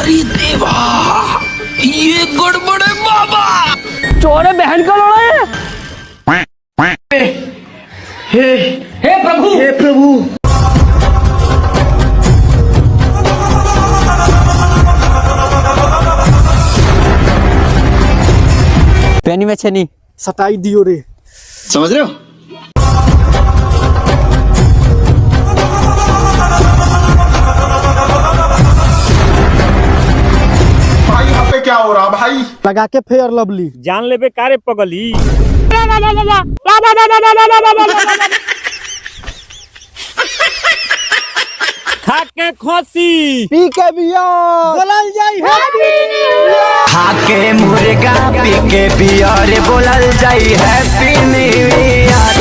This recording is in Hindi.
अरे देवा, ये गड़बड़ है बाबा। चोर है, बहन का लड़ा है। हे प्रभु, हे प्रभु। पेनी में छेनी सटाई दियो रे। समझ रहे हो? भाई यहाँ पे क्या हो रहा भाई? लगा के फेयर लवली जान लेबे कारे पगली। खा के खोसी पी के बिया बोलल जाई खाके मुर्गा पी के बियर बोलल जाई हैप्पी न्यू ईयर।